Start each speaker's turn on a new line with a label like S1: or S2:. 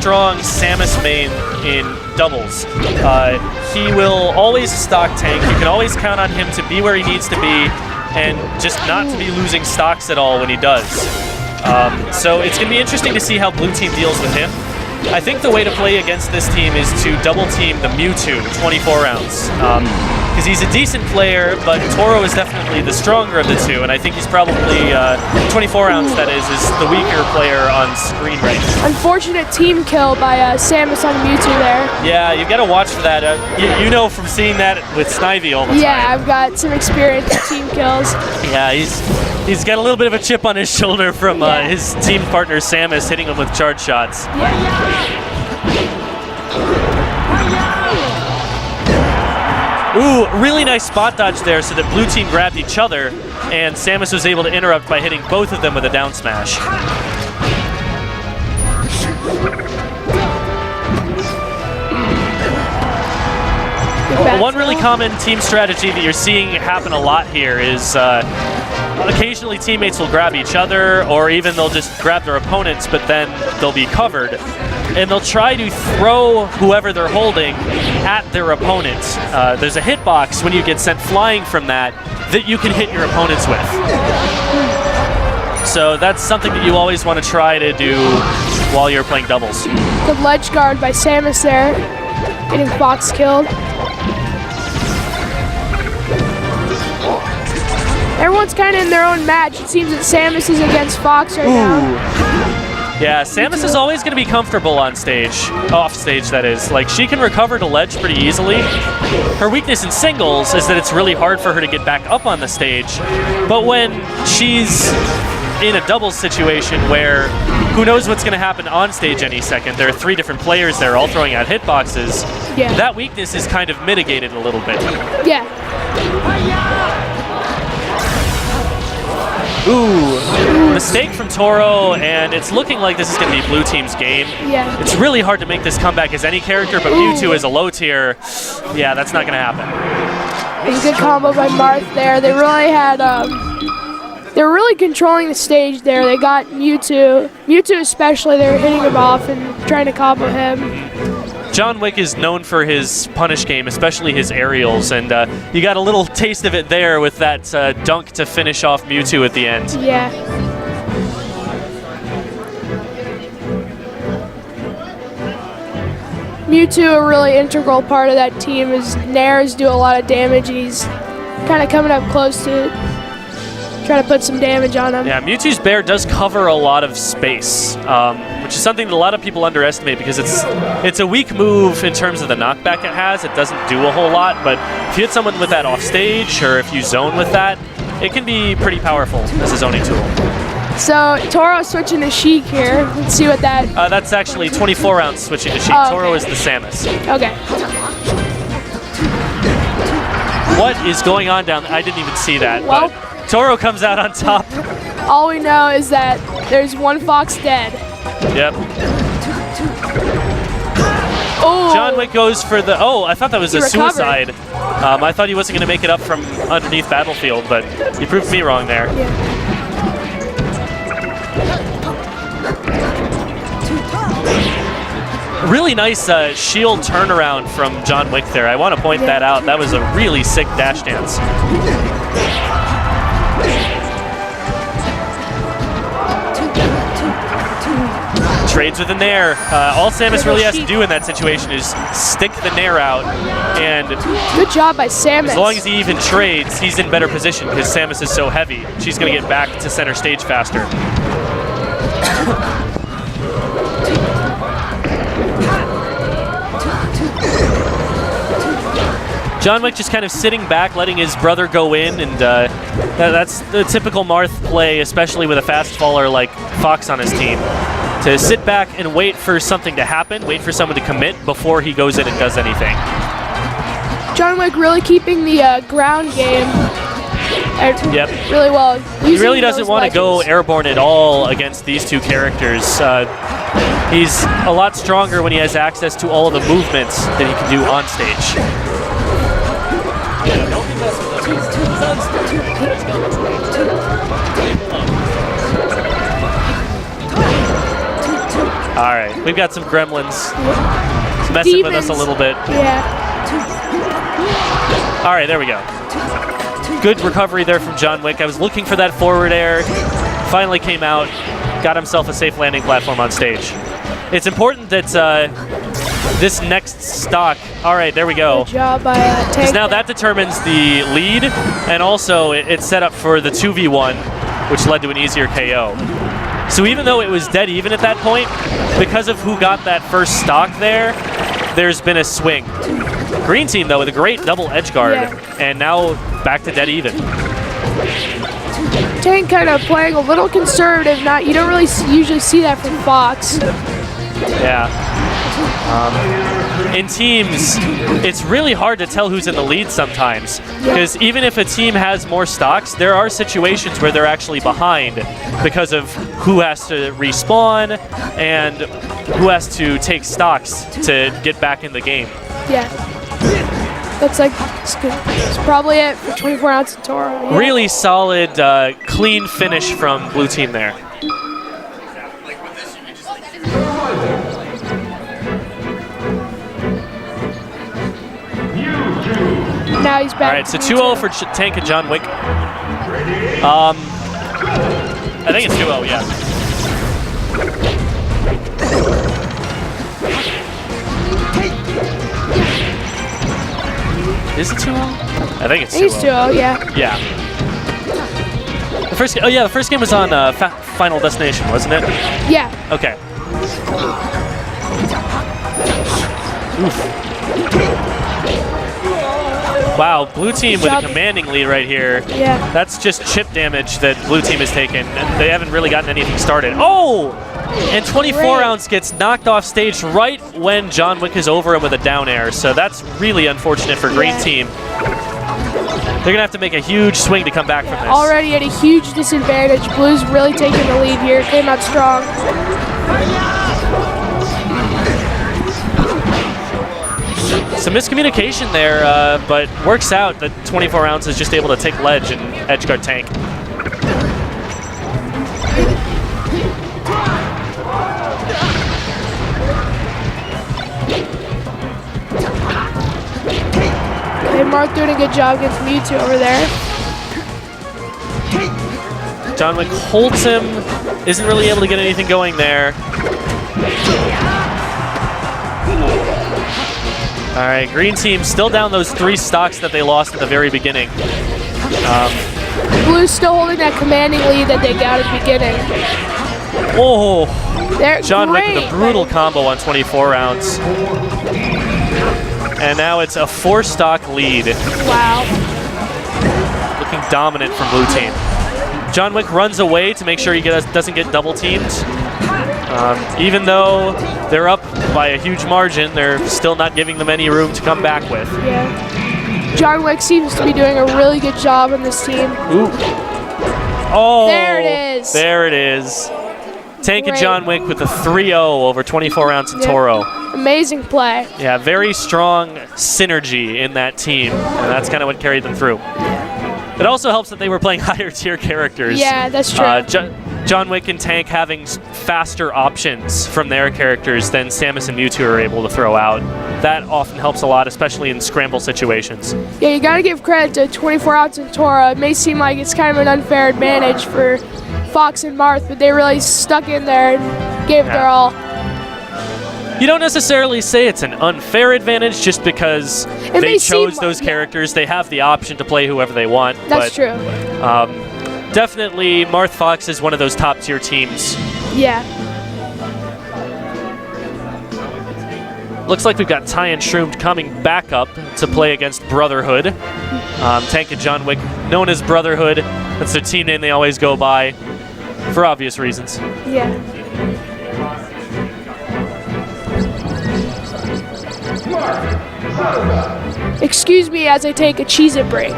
S1: strong Samus main in doubles. He will always stock tank. You can always count on him to be where he needs to be and just not to be losing stocks at all when he does. So it's going to be interesting to see how blue team deals with him. I think the way to play against this team is to double team the Mewtwo 24 rounds. Because he's a decent player, but Toro is definitely the stronger of the two, and I think he's probably, 24 rounds that is the weaker player on screen right now.
S2: Unfortunate team kill by Samus on Mewtwo there.
S1: Yeah, you got to watch for that. You know from seeing that with Snivy all the time.
S2: Yeah, I've got some experience with team kills.
S1: Yeah, he's got a little bit of a chip on his shoulder from his team partner Samus hitting him with charge shots. Ooh, really nice spot dodge there so that blue team grabbed each other, and Samus was able to interrupt by hitting both of them with a down smash. One really common team strategy that you're seeing happen a lot here is occasionally teammates will grab each other, or even they'll just grab their opponents, but then they'll be covered. And they'll try to throw whoever they're holding at their opponent. There's a hitbox when you get sent flying from that you can hit your opponents with. So that's something that you always want to try to do while you're playing doubles.
S2: Good ledge guard by Samus there, getting Fox killed. Everyone's kind of in their own match. It seems that Samus is against Fox right now.
S1: Yeah, Samus is always going to be comfortable on stage, off stage that is. Like, she can recover to ledge pretty easily. Her weakness in singles is that it's really hard for her to get back up on the stage. But when she's in a doubles situation where who knows what's going to happen on stage any second, there are 3 different players there all throwing out hitboxes, that weakness is kind of mitigated a little bit.
S2: Yeah.
S1: Ooh, mistake from Toro, and it's looking like this is going to be blue team's game.
S2: Yeah.
S1: It's really hard to make this comeback as any character, but Mewtwo is a low tier. Yeah, that's not going to happen.
S2: It's a good combo by Marth there. They really had, they're really controlling the stage there. They got Mewtwo especially, they were hitting him off and trying to combo him.
S1: John Wick is known for his punish game, especially his aerials, and you got a little taste of it there with that dunk to finish off Mewtwo at the end.
S2: Yeah. Mewtwo, a really integral part of that team. His nairs do a lot of damage, and he's kind of coming up close to try to put some damage on him.
S1: Yeah, Mewtwo's Bear does cover a lot of space, which is something that a lot of people underestimate because it's a weak move in terms of the knockback it has. It doesn't do a whole lot, but if you hit someone with that off stage or if you zone with that, it can be pretty powerful as a zoning tool.
S2: So Toro switching to Sheik here. Let's see what that...
S1: that's actually 24 rounds switching to Sheik.
S2: Oh, okay.
S1: Toro is the Samus.
S2: Okay.
S1: What is going on down there? I didn't even see that.
S2: Well,
S1: but Toro comes out on top.
S2: All we know is that there's one Fox dead.
S1: Yep.
S2: Oh.
S1: John Wick goes for the... Oh, I thought that was a
S2: recovered.
S1: suicide. I thought he wasn't going to make it up from underneath Battlefield, but you proved me wrong there.
S2: Yeah.
S1: Really nice shield turnaround from John Wick there. I want to point that out. That was a really sick dash dance. Trades with a nair. All Samus really has to do in that situation is stick the nair out, and
S2: good job by Samus.
S1: as long as he even trades, he's in better position because Samus is so heavy. She's going to get back to center stage faster. John Wick just kind of sitting back, letting his brother go in, and that's the typical Marth play, especially with a fast faller like Fox on his team. To sit back and wait for something to happen, wait for someone to commit before he goes in and does anything.
S2: John Wick really keeping the ground game really well.
S1: He really doesn't want to go airborne at all against these two characters. He's a lot stronger when he has access to all of the movements that he can do on stage. All right, we've got some gremlins messing with us a little bit.
S2: Yeah.
S1: All right, there we go. Good recovery there from John Wick. I was looking for that forward air. Finally came out, got himself a safe landing platform on stage. It's important that this next stock, all right, there we go.
S2: Good job by Tank.
S1: Because now that determines the lead, and also it's set up for the 2v1, which led to an easier KO. So even though it was dead even at that point, because of who got that first stock there, there's been a swing. Green team, though, with a great double edge guard, and now back to dead even.
S2: Tank kind of playing a little conservative. You don't really usually see that from Fox.
S1: Yeah. In teams, it's really hard to tell who's in the lead sometimes, because even if a team has more stocks, there are situations where they're actually behind because of who has to respawn and who has to take stocks to get back in the game.
S2: Yeah. That's it's probably it for 24 ounce of Toro. Yeah.
S1: Really solid, clean finish from blue team there.
S2: Now he's back.
S1: All right, so 2-0 for Tank and John Wick. I think it's 2-0, yeah. Is it 2-0? I think it's 2-0.
S2: He's 2-0, yeah.
S1: Yeah. The first game was on Final Destination, wasn't it?
S2: Yeah.
S1: Okay. Oof. Wow, blue team with a commanding lead right here.
S2: Yeah.
S1: That's just chip damage that blue team has taken, and they haven't really gotten anything started. Oh! And 24 ounce gets knocked off stage right when John Wick is over him with a down air, so that's really unfortunate for green team. They're going to have to make a huge swing to come back from this.
S2: Already at a huge disadvantage. Blue's really taking the lead here. Came out strong.
S1: Some miscommunication there, but works out that 24 ounce is just able to take ledge and edgeguard Tank.
S2: Okay, Mark doing a good job against Mewtwo over there.
S1: John Wick holds him, isn't really able to get anything going there. All right, green team still down those 3 stocks that they lost at the very beginning.
S2: Blue's still holding that commanding lead that they got at the beginning.
S1: Oh, John Wick with a
S2: great.
S1: brutal combo on 24 ounce. And now it's a 4-stock lead.
S2: Wow.
S1: Looking dominant from blue team. John Wick runs away to make sure he doesn't get double teamed. Even though they're up by a huge margin, they're still not giving them any room to come back with.
S2: Yeah. John Wick seems to be doing a really good job on this team.
S1: Ooh. Oh,
S2: there it is.
S1: There it is. Tank and John Wick with a 3-0 over 24 ounce and Toro.
S2: Amazing play.
S1: Yeah, very strong synergy in that team, and that's kind of what carried them through. It also helps that they were playing higher tier characters.
S2: Yeah, that's true.
S1: John Wick and Tank having faster options from their characters than Samus and Mewtwo are able to throw out. That often helps a lot, especially in scramble situations.
S2: Yeah, you gotta give credit to 24 ounce and Toro. It may seem like it's kind of an unfair advantage for Fox and Marth, but they really stuck in there and gave it their all.
S1: You don't necessarily say it's an unfair advantage just because they chose those characters. They have the option to play whoever they want.
S2: That's true.
S1: Definitely, Marth Fox is one of those top-tier teams.
S2: Yeah.
S1: Looks like we've got Ty and Shroomed coming back up to play against Brotherhood. Tank and John Wick, known as Brotherhood. That's their team name they always go by, for obvious reasons.
S2: Yeah. Excuse me as I take a Cheez-It break.